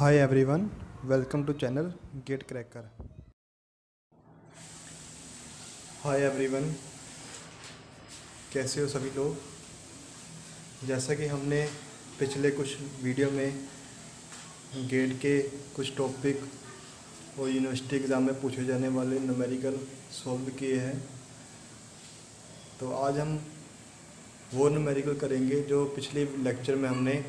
Hi everyone, welcome to channel Get Cracker. Hi everyone, कैसे हो सभी लोग। जैसा कि हमने पिछले कुछ वीडियो में गेट के कुछ टॉपिक और यूनिवर्सिटी एग्ज़ाम में पूछे जाने वाले न्यूमेरिकल सॉल्व किए हैं, तो आज हम वो न्यूमेरिकल करेंगे जो पिछले लेक्चर में हमने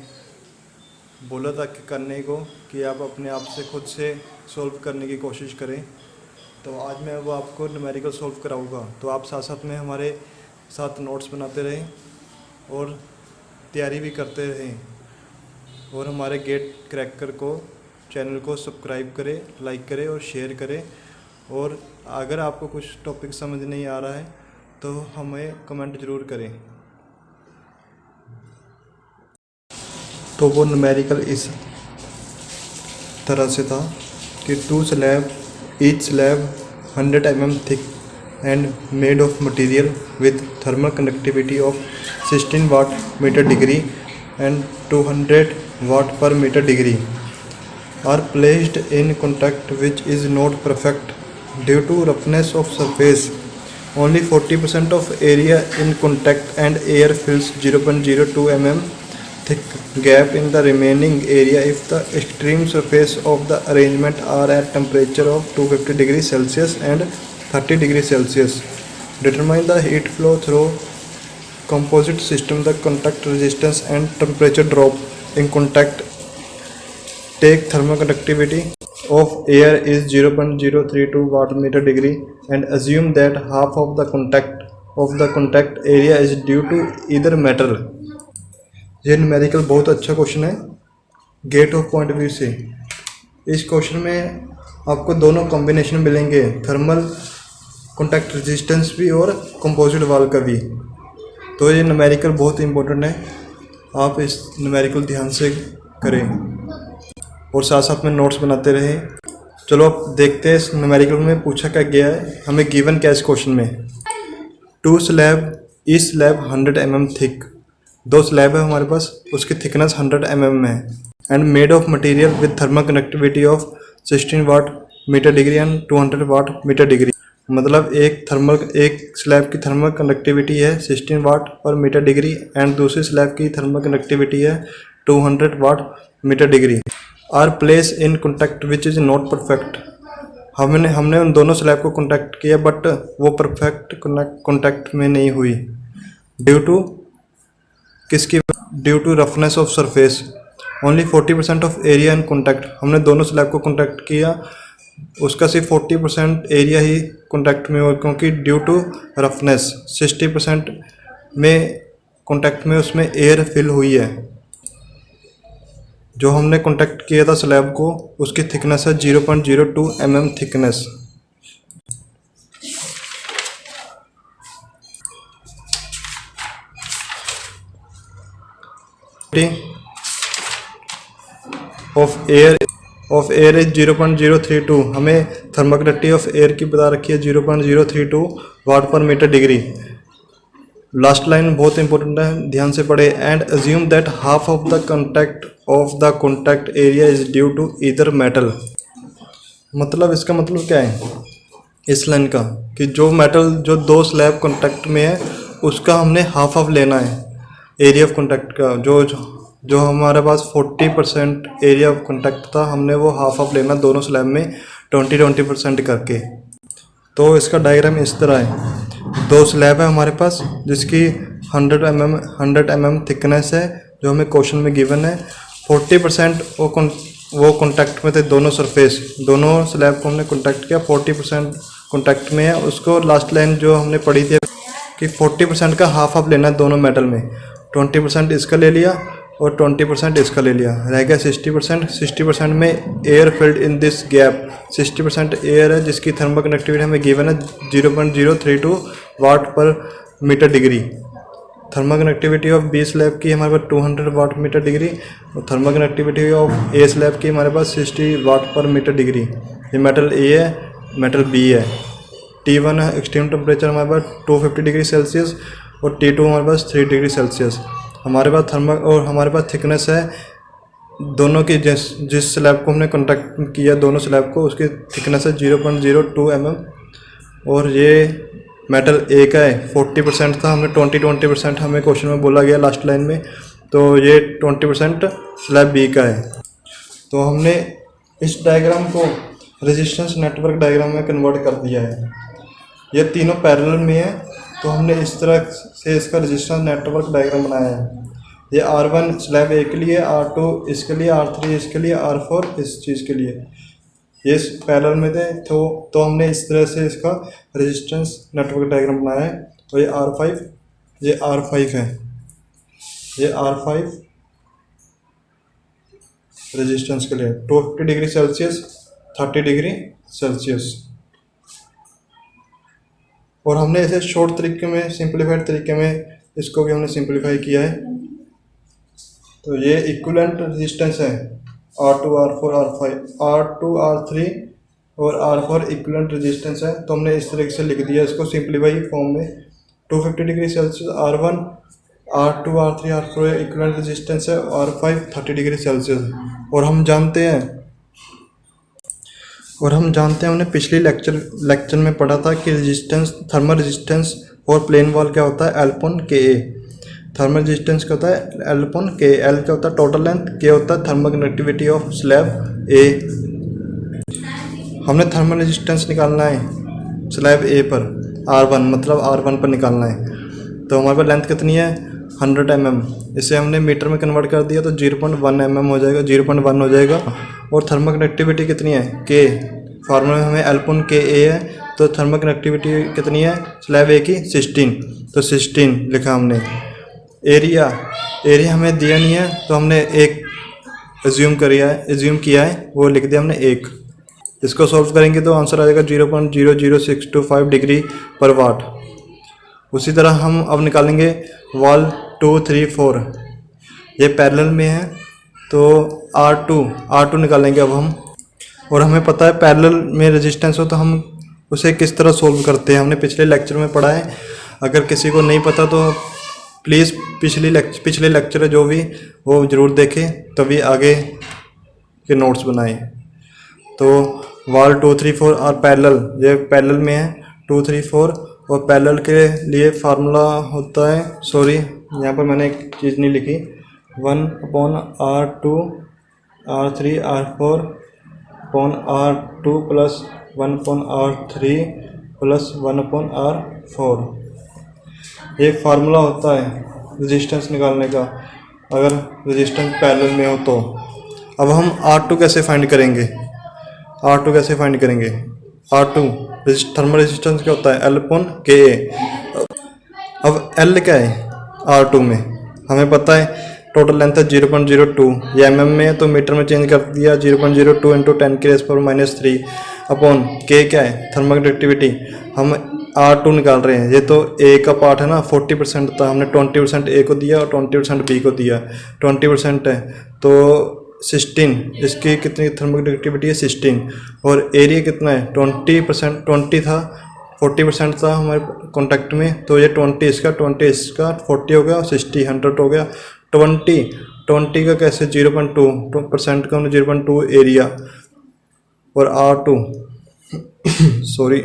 बोला था कि करने को, कि आप अपने आप से खुद से सॉल्व करने की कोशिश करें। तो आज मैं वो आपको न्यूमेरिकल सॉल्व कराऊंगा, तो आप साथ साथ में हमारे साथ नोट्स बनाते रहें और तैयारी भी करते रहें, और हमारे गेट क्रैकर को चैनल को सब्सक्राइब करें, लाइक करें और शेयर करें। और अगर आपको कुछ टॉपिक समझ नहीं आ रहा है तो हमें कमेंट ज़रूर करें। तो वो न्यूमेरिकल इस तरह से था कि 2 slab, each slab 100 mm thick and made of material with thermal conductivity of 16 watt meter degree and 200 watt per meter degree are placed in contact, which is not perfect due to roughness of surface. Only 40% of area in contact and air fills 0.02 mm thick gap in the remaining area if the extreme surface of the arrangement are at temperature of 250 degrees Celsius and 30 degrees Celsius. Determine the heat flow through composite system, the contact resistance and temperature drop in contact. Take thermal conductivity of air is 0.032 watt meter degree and assume that half of the contact area is due to either metal. ये numerical बहुत अच्छा question है GATE of point of view से। इस question में आपको दोनों combination मिलेंगे, थर्मल कॉन्टैक्ट रेजिस्टेंस भी और कंपोजिट वाल का भी। तो ये न्यूमेरिकल बहुत इंपॉर्टेंट है, आप इस न्यूमेरिकल ध्यान से करें और साथ साथ में नोट्स बनाते रहें। चलो अब देखते हैं इस न्यूमेरिकल में पूछा क्या गया है, हमें गिवन क्या इस क्वेश्चन में। 2 slab, each slab 100 mm thick, 2 slab है हमारे पास, उसकी थिकनेस 100 mm है, and made of material with thermal connectivity of 16 watt metre degree and 200 watt metre degree. मतलब एक स्लैब की थर्मल कनेक्टिविटी है 16 watt per metre degree and दूसरी स्लैब की थर्मल कनेक्टिविटी है 200 watt metre degree. Are place in contact which is not perfect. हमने उन दोनों स्लैब को कॉन्टैक्ट किया बट वो परफेक्ट कॉन्टैक्ट में नहीं हुई, due to roughness of surface. Only 40% of area in contact. हमने दोनों स्लैब को कॉन्टैक्ट किया, उसका सिर्फ 40% एरिया ही कॉन्टैक्ट में हुआ, क्योंकि ड्यू टू रफनेस 60% में कॉन्टैक्ट में उसमें एयर फिल हुई है। जो हमने कॉन्टैक्ट किया था स्लैब को, उसकी थिकनेस है 0.02 mm thickness. Of air is 0.032। हमें थर्मल कंडक्टिविटी ऑफ एयर की बता रखी है 0.032 watt per metre degree. Last line बहुत इंपॉर्टेंट है, ध्यान से पढ़े। And assume that half of the contact area is due to either metal. मतलब इसका मतलब क्या है इस लाइन का, कि जो मेटल जो 2 स्लैब कॉन्टैक्ट में है उसका हमने हाफ लेना है एरिया ऑफ कॉन्टैक्ट का। जो हमारे पास 40% एरिया ऑफ कॉन्टैक्ट था, हमने वो हाफ लेना दोनों स्लैब में 20% करके। तो इसका डायग्राम इस तरह है, 2 स्लैब है हमारे पास जिसकी 100 mm थिकनेस है, जो हमें क्वेश्चन में गिवन है। 40% वो कॉन्टैक्ट में थे, दोनों सरफेस, दोनों स्लैब को हमने कॉन्टैक्ट किया, 40% कॉन्टैक्ट में है। उसको लास्ट लाइन जो हमने पढ़ी थी कि 40% का हाफ लेना है दोनों मेटल में, 20% इसका ले लिया और 20% इसका ले लिया, रह गया 60%। 60% में air filled in this gap, 60% air है जिसकी थर्मल कनेक्टिविटी हमें गिवन है 0.032 watt per metre degree. Thermal connectivity of B slab की हमारे पास 200 वाट मीटर डिग्री और thermal connectivity of A slab की हमारे पास 60 वाट पर मीटर डिग्री। ये मेटल ए है, मेटल बी है। T1 है एक्सट्रीम टेम्परेचर हमारे पास 250 डिग्री सेल्सियस और T2 हमारे पास 3 डिग्री सेल्सियस। हमारे पास थिकनेस है दोनों की जिस स्लैब को हमने कॉन्टैक्ट किया, दोनों स्लैब को, उसकी थिकनेस है 0.02 mm। और ये मेटल ए का है, 40% था, हमने 20% हमें क्वेश्चन में बोला गया लास्ट लाइन में, तो ये 20% स्लैब बी का है। तो हमने इस डायग्राम को रेजिस्टेंस नेटवर्क डायग्राम में कन्वर्ट कर दिया है। ये तीनों पैरेलल में है, तो हमने इस तरह से इसका रेजिस्टेंस नेटवर्क डायग्राम बनाया है। ये R1 स्लैब ए के लिए, R2 इसके लिए, R3 इसके लिए, R4 इस चीज़ के लिए, ये पैरेलल में थे। तो हमने इस तरह से इसका रेजिस्टेंस नेटवर्क डायग्राम बनाया है। तो ये R5 है, ये R5 रेजिस्टेंस के लिए 250 डिग्री सेल्सियस, 30 डिग्री सेल्सियस। और हमने ऐसे शॉर्ट तरीके में, सिंप्लीफाइड तरीके में इसको भी हमने सिंप्लीफाई किया है। तो ये इक्विवेलेंट रेजिस्टेंस है, R2 R4 R5, R2 R3 और R4 इक्विवेलेंट रेजिस्टेंस है। तो हमने इस तरीके से लिख दिया इसको सिंप्लीफाई फॉर्म में। 250 degree Celsius R1, R2 R3 R4 equivalent resistance है, R5 30 डिग्री सेल्सियस। और हम जानते हैं हमने पिछले लेक्चर में पढ़ा था कि रेजिस्टेंस, थर्मल रेजिस्टेंस और प्लेन वॉल क्या होता है, L/Ka। थर्मल रेजिस्टेंस क्या होता है, L/Ka। L क्या होता है, टोटल लेंथ, K होता है thermal conductivity of slab A। हमने थर्मल रेजिस्टेंस निकालना है स्लैब A पर, R1 मतलब R1 पर निकालना है। तो हमारे पास लेंथ कितनी है, 100 mm। इसे हमने मीटर में कन्वर्ट कर दिया तो 0.1 mm हो जाएगा, 0.1 हो जाएगा। और थर्मल कनेक्टिविटी कितनी है, K, फार्मूला में हमें L/Ka है, तो थर्मल कनेक्टिविटी कितनी है स्लैब A की, 16। तो 16 लिखा हमने। एरिया हमें दिया नहीं है, तो हमने एक एज्यूम किया है, वो लिख दिया हमने 1। इसको सॉल्व करेंगे तो आंसर आ जाएगा 0.00625 डिग्री पर वाट। उसी तरह हम अब निकालेंगे वॉल 2, 3, 4, ये पैरेलल में है, तो R2 निकालेंगे अब हम। और हमें पता है पैरेलल में रेजिस्टेंस हो तो हम उसे किस तरह सोल्व करते हैं, हमने पिछले लेक्चर में पढ़ा है। अगर किसी को नहीं पता तो प्लीज़ पिछले लेक्चर जो भी वो ज़रूर देखें, तभी आगे के नोट्स बनाएं। तो वॉल 2, 3, 4 और पैरेलल, ये पैरेलल में है 2, 3, 4। और पैरेलल के लिए फार्मूला होता है, सॉरी यहाँ पर मैंने एक चीज़ नहीं लिखी, 1/R2 R3 R4 R2 plus 1/R3 plus 1/R4। ये फार्मूला होता है रेजिस्टेंस निकालने का, अगर रेजिस्टेंस पैरेलल में हो तो। अब हम R2 कैसे फाइंड करेंगे, R2 थर्मल रेजिस्टेंस क्या होता है, L/Ka। अब L क्या है R2 में, हमें पता है टोटल लेंथ है 0.02, ये mm में है तो मीटर में चेंज कर दिया, 0.02 इंटू 10⁻³ अपॉन K क्या है थर्मल कंडक्टिविटी। हम R2 निकाल रहे हैं, ये तो A का पार्ट है ना, 40% था, हमने 20% A को दिया और 20% B को दिया, 20% है तो 16, इसकी कितनी थर्मल कंडक्टिविटी है 16। और एरिया कितना है 20%, 20 था, 40% था हमारे कॉन्टैक्ट में, तो ये 20 इसका 40 हो गया, 60 100 हो गया। 20 का कैसे 0.2% का 0.2 एरिया। और R2 सॉरी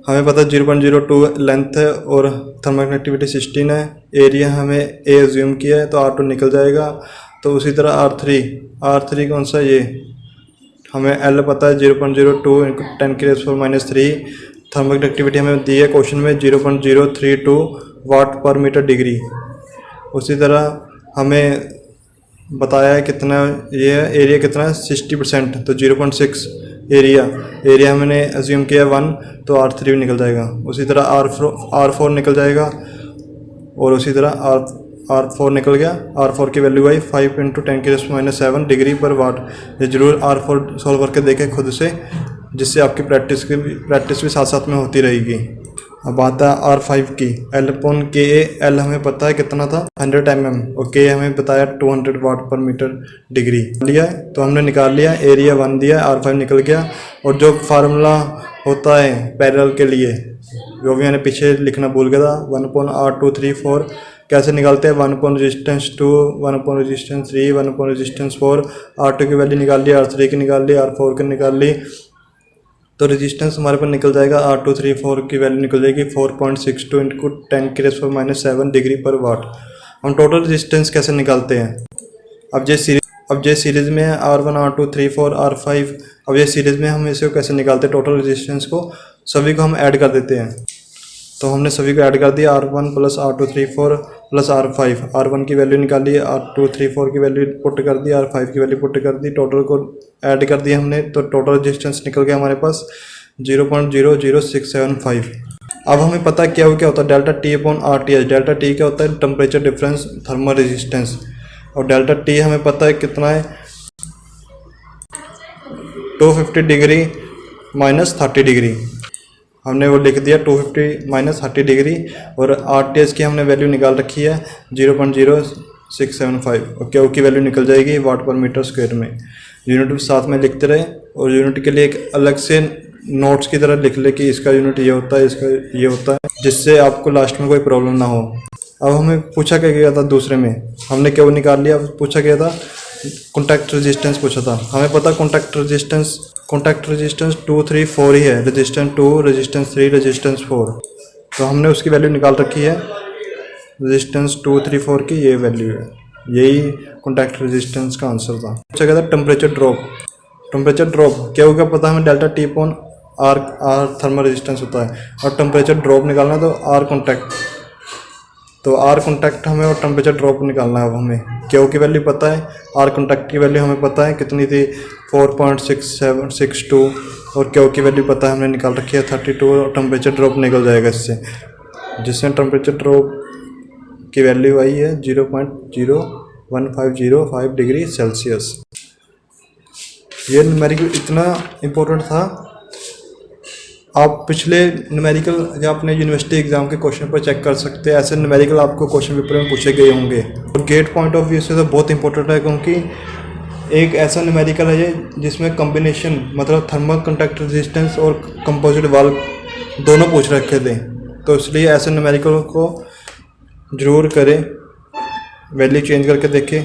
हमें पता है 0.02 लेंथ है और थर्मल कंडक्टिविटी 16 है, एरिया हमें A एज्यूम किया है तो R2 निकल जाएगा। तो उसी तरह R3 कौन सा, ये हमें L पता है 0.02 इंटू 10⁻³ थर्मल कंडक्टिविटी हमें दी है क्वेश्चन में 0.032 वाट पर मीटर डिग्री। उसी तरह हमें बताया है कितना ये है, एरिया कितना है 60%, तो 0.6 एरिया हमने एज्यूम किया 1, तो R3 भी निकल जाएगा। उसी तरह R4 निकल जाएगा, और उसी तरह R4 निकल गया, R4 की वैल्यू आई 5 इंटू 10⁻⁷ डिग्री पर वाट। ये जरूर R4 सॉल्व करके देखें खुद से, जिससे आपकी प्रैक्टिस भी साथ साथ में होती रहेगी। अब आता है R5 की, L/Ka। L हमें पता है कितना था 100 mm और K हमें बताया 200 वाट पर मीटर डिग्री लिया है, तो हमने निकाल लिया, एरिया 1 दिया, R5 निकल गया। और जो फार्मूला होता है पैरेलल के लिए, जो भी मैंने पीछे लिखना भूल गया था, 1/R2 3 4 कैसे निकालते हैं, 1 upon resistance 2, 1 upon resistance 3, 1 upon resistance 4। R2 की वैल्यू निकाल ली, R3 की निकाल ली, R4 की निकाल ली, तो रेजिस्टेंस हमारे पास निकल जाएगा R2 3 4 की वैल्यू निकल जाएगी 4.62 इंटू 10⁻⁻7 डिग्री पर वाट। हम टोटल रेजिस्टेंस कैसे निकालते हैं, अब ये सीरीज़ में है R1 R2 3 4 R5। अब ये सीरीज़ में हम इसे कैसे निकालते हैं, टोटल रेजिस्टेंस को सभी को हम ऐड कर देते हैं। तो हमने सभी को ऐड कर दिया, R1 plus R2 3 4 plus R5। R1 की वैल्यू निकाली, R2 3 4 की वैल्यू पुट कर दी, R5 की वैल्यू पुट कर दी, टोटल को ऐड कर दिया हमने, तो टोटल रेजिस्टेंस निकल गया हमारे पास 0.00675। अब हमें पता क्या होता है delta T upon R T H. Delta T क्या होता है, टेम्परेचर डिफरेंस थर्मल रेजिस्टेंस, और डेल्टा टी हमें पता है कितना है, 250 डिग्री माइनस 30 डिग्री। हमने वो लिख दिया 250 माइनस 30 डिग्री, और आर टी एच की हमने वैल्यू निकाल रखी है 0.0675, और क्यू की वैल्यू निकल जाएगी वाट पर मीटर स्क्वायर में। यूनिट साथ में लिखते रहे, और यूनिट के लिए एक अलग से नोट्स की तरह लिख ले कि इसका यूनिट ये होता है, इसका ये होता है, जिससे आपको लास्ट में कोई प्रॉब्लम ना हो। अब हमें पूछा क्या गया था दूसरे में, हमने क्यों निकाल लिया, पूछा गया था कॉन्टैक्ट रेजिस्टेंस पूछा था। हमें पता कॉन्टैक्ट रेजिस्टेंस 2 3 4 ही है, रेजिस्टेंस 2 रेजिस्टेंस 3 रेजिस्टेंस 4, तो हमने उसकी वैल्यू निकाल रखी है, रेजिस्टेंस 2 3 4 की ये वैल्यू है। यही कॉन्टैक्ट रेजिस्टेंस का आंसर था। पूछा गया था टेम्परेचर ड्रॉप क्या होगा, पता हमें delta T upon R thermal resistance होता है, और टेम्परेचर ड्रॉप निकालना है तो आर कॉन्टैक्ट हमें, और टेम्परेचर ड्रॉप निकालना है। अब हमें क्यू की वैल्यू पता है, आर कॉन्टैक्ट की वैल्यू हमें पता है कितनी थी 4.6762, और क्यू की वैल्यू पता है हमने निकाल रखी है 32, और टेम्परेचर ड्रॉप निकल जाएगा इससे, जिससे टेम्परेचर ड्रॉप की वैल्यू आई है 0.01505 डिग्री सेल्सियस। ये न्यूमेरिकल इतना इम्पोर्टेंट था, आप पिछले न्यूमेरिकल या अपने यूनिवर्सिटी एग्जाम के क्वेश्चन पर चेक कर सकते हैं। ऐसे न्यूमेरिकल आपको क्वेश्चन पेपर में पूछे गए होंगे, और गेट पॉइंट ऑफ व्यू से तो बहुत इंपॉर्टेंट है, क्योंकि एक ऐसा न्यूमेरिकल है ये जिसमें कॉम्बिनेशन मतलब थर्मल कॉन्टैक्ट रेजिस्टेंस और कंपोजिट वाल्व दोनों पूछ रखे थे, तो इसलिए ऐसे न्यूमेरिकल को ज़रूर करें, वैल्यू चेंज करके देखें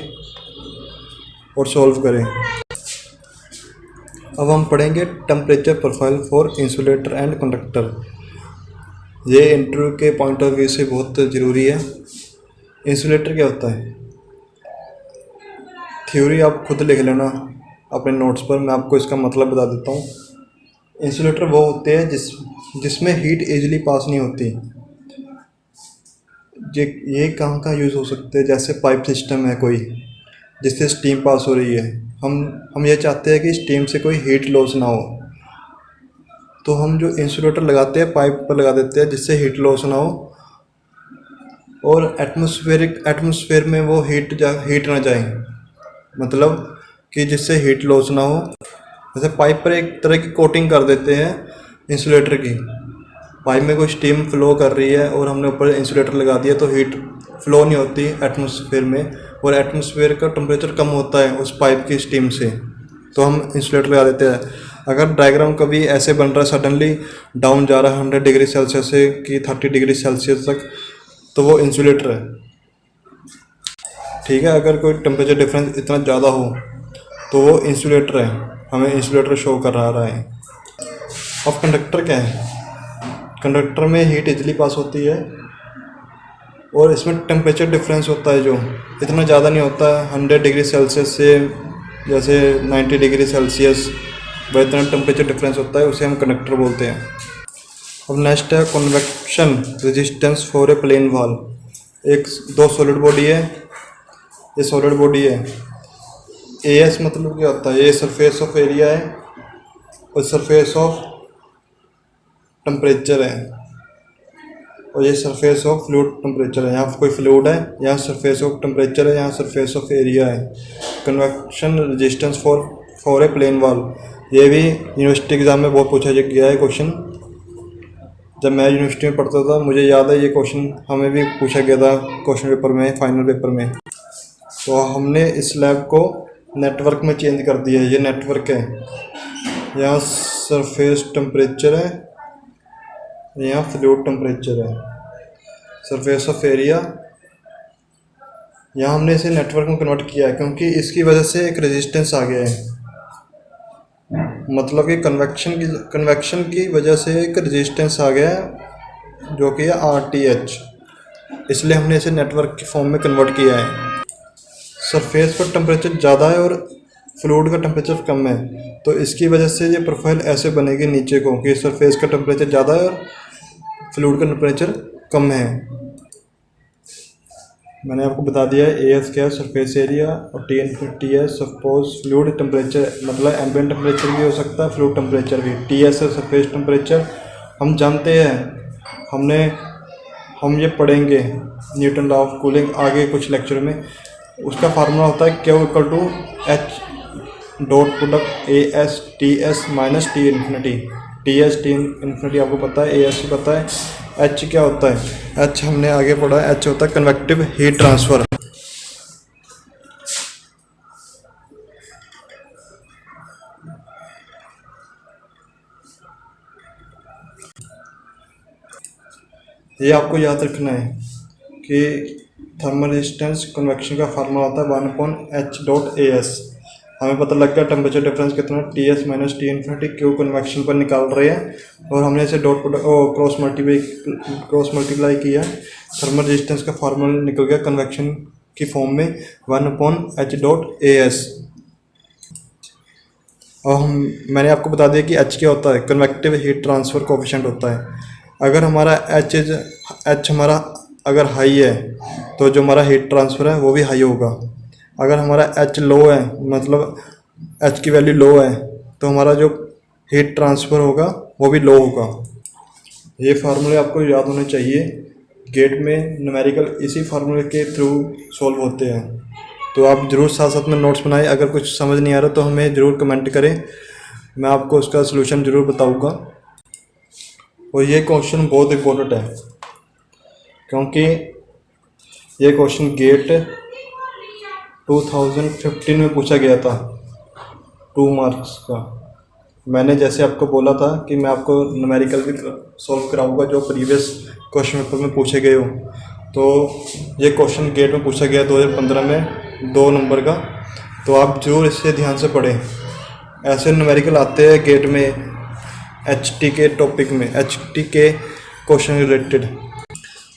और सॉल्व करें। अब हम पढ़ेंगे temperature profile for insulator and conductor. ये इंटरव्यू के पॉइंट ऑफ व्यू से बहुत ज़रूरी है। इंसुलेटर क्या होता है, थ्योरी आप खुद लिख लेना अपने नोट्स पर, मैं आपको इसका मतलब बता देता हूँ। इंसुलेटर वो होते हैं जिसमें हीट इजीली पास नहीं होती। ये कहाँ कहाँ यूज़ हो सकते हैं, जैसे पाइप सिस्टम है कोई जिससे स्टीम पास हो रही है, हम ये चाहते हैं कि स्टीम से कोई हीट लॉस ना हो, तो हम जो इंसुलेटर लगाते हैं पाइप पर लगा देते हैं जिससे हीट लॉस ना हो, और एटमॉस्फेयर में वो हीट ना जाए, मतलब कि जिससे हीट लॉस ना हो। जैसे पाइप पर एक तरह की कोटिंग कर देते हैं इंसुलेटर की, पाइप में कोई स्टीम फ्लो कर रही है और हमने ऊपर इंसुलेटर लगा दिया तो हीट फ्लो नहीं होती एटमॉस्फेयर में, और एटमॉस्फेयर का टेम्परेचर कम होता है उस पाइप की स्टीम से, तो हम इंसुलेटर लगा देते हैं। अगर डायग्राम कभी ऐसे बन रहा है सडनली डाउन जा रहा है 100 डिग्री सेल्सियस से कि 30 डिग्री सेल्सियस तक, तो वो इंसुलेटर है, ठीक है। अगर कोई टेम्परेचर डिफरेंस इतना ज़्यादा हो तो वो इंसुलेटर है, हमें इंसुलेटर शो कर रहा है। अब कंडक्टर क्या है, कंडक्टर में हीट इजली पास होती है, और इसमें टेम्परेचर डिफरेंस होता है जो इतना ज़्यादा नहीं होता है, 100 डिग्री सेल्सियस से जैसे 90 डिग्री सेल्सियस वह इतना टेम्परेचर डिफरेंस होता है, उसे हम कंडक्टर बोलते हैं। अब नेक्स्ट है convection resistance for a plane wall. दो सॉलिड बॉडी है, ये सॉलिड बॉडी है, एएस मतलब क्या होता है, ये सरफेस ऑफ एरिया है और सरफेस ऑफ टेम्परेचर है, और ये सरफेस ऑफ फ्लूइड टेम्परेचर है। यहाँ कोई फ्लूइड है, यहाँ सरफेस ऑफ टेम्परेचर है, यहाँ सरफेस ऑफ एरिया है। Convection resistance for a plane wall, ये भी यूनिवर्सिटी एग्जाम में बहुत पूछा गया है क्वेश्चन। जब मैं यूनिवर्सिटी में पढ़ता था मुझे याद है ये क्वेश्चन हमें भी पूछा गया था क्वेश्चन पेपर में, फाइनल पेपर में। तो हमने इस स्लैब को नेटवर्क में चेंज कर दिया है, ये नेटवर्क है, यहाँ सरफेस टेम्परेचर है, यहाँ फ्लूइड टेम्परेचर है, सरफेस ऑफ एरिया यहाँ हमने इसे नेटवर्क में कन्वर्ट किया है क्योंकि इसकी वजह से एक रेजिस्टेंस आ गया है, मतलब कि कन्वेक्शन की वजह से एक रेजिस्टेंस आ गया है जो कि है RTH, इसलिए हमने इसे नेटवर्क की फॉर्म में कन्वर्ट किया है। सरफेस पर टेम्परेचर ज़्यादा है और फ्लूइड का टेम्परेचर कम है, तो इसकी वजह से ये प्रोफाइल ऐसे बनेगी नीचे को कि सरफेस का टेम्परेचर ज़्यादा है और फ्लूइड का टेम्परेचर कम है। मैंने आपको बता दिया है AS क्या है, सरफेस एरिया, और T है सपोज फ्लूइड टेम्परेचर, मतलब एम्बिएंट टेम्परेचर भी हो सकता है, फ्लूइड टेम्परेचर भी। TS है सरफेस टेम्परेचर। हम जानते हैं, हम ये पढ़ेंगे न्यूटन लॉ ऑफ कूलिंग आगे कुछ लेक्चर में। उसका फार्मूला होता है Q equal to H dot product AS TS minus T infinity. TS T infinity आपको पता है, AS भी पता है। H क्या होता है? H हमने आगे पढ़ा है, H होता है कन्वेक्टिव हीट ट्रांसफ़र। ये आपको याद रखना है कि थर्मल रेजिस्टेंस कन्वेक्शन का फार्मूला होता है 1/H डॉट AS। हमें पता लग गया टेम्परेचर डिफरेंस कितना, TS minus T infinity. Q convection पर निकाल रहे हैं और हमने इसे डॉट क्रॉस मल्टीप्लाई किया। थर्मल रेजिस्टेंस का फार्मूला निकल गया कन्वेक्शन की फॉर्म में 1/H डॉट AS। और मैंने आपको बता दिया कि H क्या होता है, कन्वेक्टिव हीट ट्रांसफ़र कोएफिशिएंट होता है। अगर हमारा H हमारा अगर हाई है तो जो हमारा हीट ट्रांसफ़र है वो भी हाई होगा। अगर हमारा H लो है, मतलब H की वैल्यू लो है, तो हमारा जो हीट ट्रांसफ़र होगा वो भी लो होगा। ये फार्मूले आपको याद होने चाहिए, गेट में न्यूमेरिकल इसी फार्मूले के थ्रू सॉल्व होते हैं। तो आप ज़रूर साथ साथ में नोट्स बनाएं। अगर कुछ समझ नहीं आ रहा तो हमें ज़रूर कमेंट करें, मैं आपको उसका सलूशन ज़रूर बताऊंगा। और ये क्वेश्चन बहुत इम्पोर्टेंट है क्योंकि ये क्वेश्चन गेट 2015 में पूछा गया था, 2 मार्क्स का। मैंने जैसे आपको बोला था कि मैं आपको न्यूमेरिकल भी सॉल्व कराऊंगा जो प्रीवियस क्वेश्चन पेपर में पूछे गए हो। तो ये क्वेश्चन गेट में पूछा गया 2015 में 2 नंबर का, तो आप जरूर इससे ध्यान से पढ़ें। ऐसे न्यूमेरिकल आते हैं गेट में HT के टॉपिक में, HT के क्वेश्चन रिलेटेड।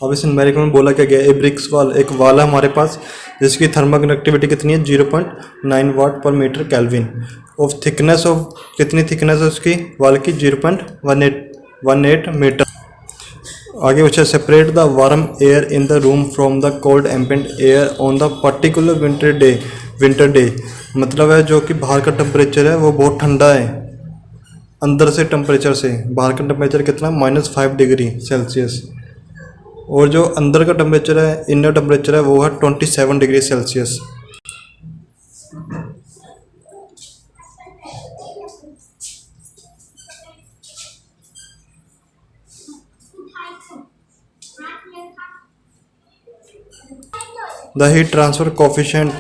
अब इस न्यूमेरिकल में बोला क्या गया, ए ब्रिक्स वाल, एक वाल है हमारे पास जिसकी थर्मल कंडक्टिविटी कितनी है 0.9 watt per metre kelvin. Of thickness of, कितनी थिकनेस है उसकी वाल की 0.18 मीटर। आगे पूछा separate the warm air in the room from the cold ambient air on the particular winter day. मतलब है जो कि बाहर का टेम्परेचर है वो बहुत ठंडा है अंदर से टेम्परेचर से। बाहर का टेम्परेचर कितना, -5 डिग्री सेल्सियस, और जो अंदर का टेम्परेचर है, इनर टेम्परेचर है, वो है 27 degree Celsius. The heat transfer coefficient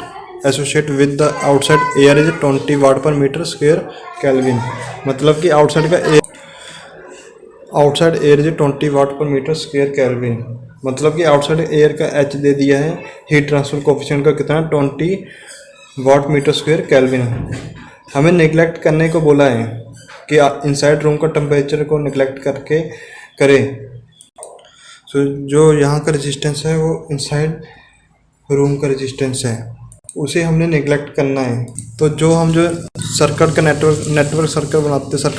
associate with the outside air is 20 watt per metre square kelvin. मतलब कि outside air is 20 watt per metre square kelvin. मतलब कि आउटसाइड एयर का H दे दिया है, हीट ट्रांसफर कोफिशिएंट का कितना, 20 watt meter square kelvin. हमें नेग्लेक्ट करने को बोला है कि इनसाइड रूम का टेम्परेचर को नेग्लेक्ट करके करें। तो जो यहाँ का रेजिस्टेंस है वो इनसाइड रूम का रेजिस्टेंस है, उसे हमने नेग्लेक्ट करना है। तो जो सर्किट का नेटवर्क सर्किट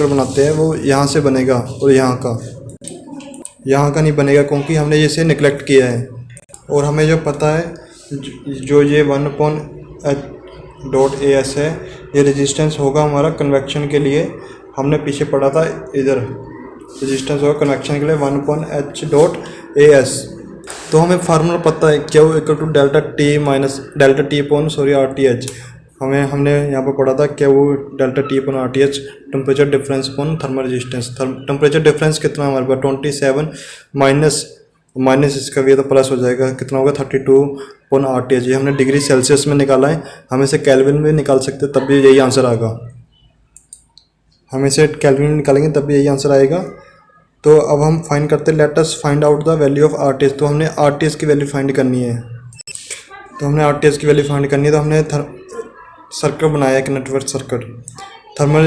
बनाते हैं वो यहाँ से बनेगा और यहाँ का नहीं बनेगा क्योंकि हमने इसे नेग्लेक्ट किया है। और हमें जो पता है जो ये 1/H डॉट AS है, ये रेजिस्टेंस होगा हमारा कन्वेक्शन के लिए। हमने पीछे पढ़ा था इधर, रेजिस्टेंस होगा कन्वेक्शन के लिए 1/H डॉट AS। तो हमें फार्मूला पता है Q equal to delta T upon RTH। हमने यहाँ पर पढ़ा था Q delta T upon RTH, temperature difference upon thermal resistance. Temperature difference कितना हमारे पास 27 माइनस इसका भी तो प्लस हो जाएगा, कितना होगा 32/RTH। ये हमने डिग्री सेल्सियस में निकाला है, हम इसे केल्विन में निकाल सकते तब भी यही आंसर आएगा। हम इसे केल्विन में निकालेंगे तब भी यही आंसर आएगा। तो अब हम फाइंड करते हैं, let us find out the value of RTH। तो हमने RTH की वैल्यू फाइंड करनी है। तो हमने आरटीएस की वैल्यू फाइंड करनी है, तो हमने सर्किट बनाया एक network circuit. Thermal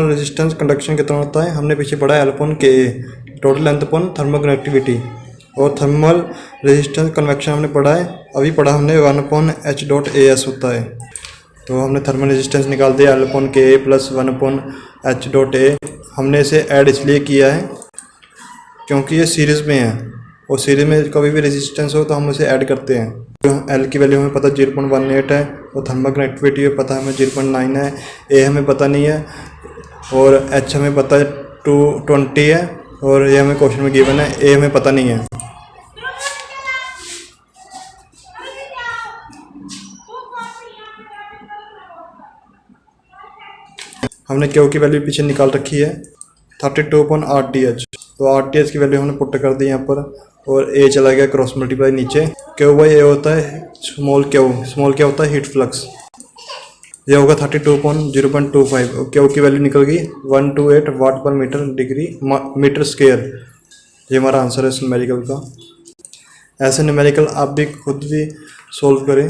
resistance conduction कितना होता है हमने पीछे पढ़ा है, L/K total length upon thermal conductivity. और थर्मल रेजिस्टेंस कन्वेक्शन हमने पढ़ा है, अभी पढ़ा हमने 1/H.AS होता है। तो हमने थर्मल रेजिस्टेंस निकाल दिया L/K प्लस 1/H.A। हमने इसे ऐड इसलिए किया है क्योंकि ये सीरीज़ में है, और सीरीज में कभी भी रेजिस्टेंस हो तो हम उसे ऐड करते हैं। तो L की वैल्यू हमें पता 0.18 है, और थर्मल कनेक्टिविटी पता हमें 0.9 है, A हमें पता नहीं है, और H हमें पता है 220 है, और ये हमें क्वेश्चन में गिवन है, A हमें पता नहीं है। हमने Q की वैल्यू पीछे निकाल रखी है 32/RTH। तो RTH की वैल्यू हमने पुट कर दी यहाँ पर, और A चला गया क्रॉस मल्टीप्लाई नीचे। Q/A होता है स्मॉल क्या होता है हीट फ्लक्स, ये होगा 32.0.25। Q की वैल्यू निकल गई 128 वाट पर मीटर स्क्वायर। ये हमारा आंसर है इस न्यूमेरिकल का। ऐसे न्यूमेरिकल आप भी खुद भी सोल्व करें।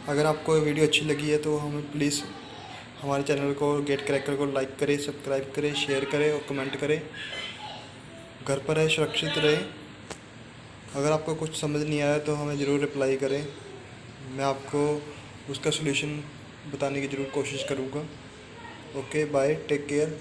अगर आपको वीडियो अच्छी लगी है तो हमें प्लीज़ हमारे चैनल को गेट क्रैकर को लाइक करें, सब्सक्राइब करें, शेयर करें और कमेंट करें। घर पर रहे, सुरक्षित रहे। अगर आपको कुछ समझ नहीं आया तो हमें ज़रूर रिप्लाई करें, मैं आपको उसका सलूशन बताने की ज़रूर कोशिश करूँगा। Okay bye, take care.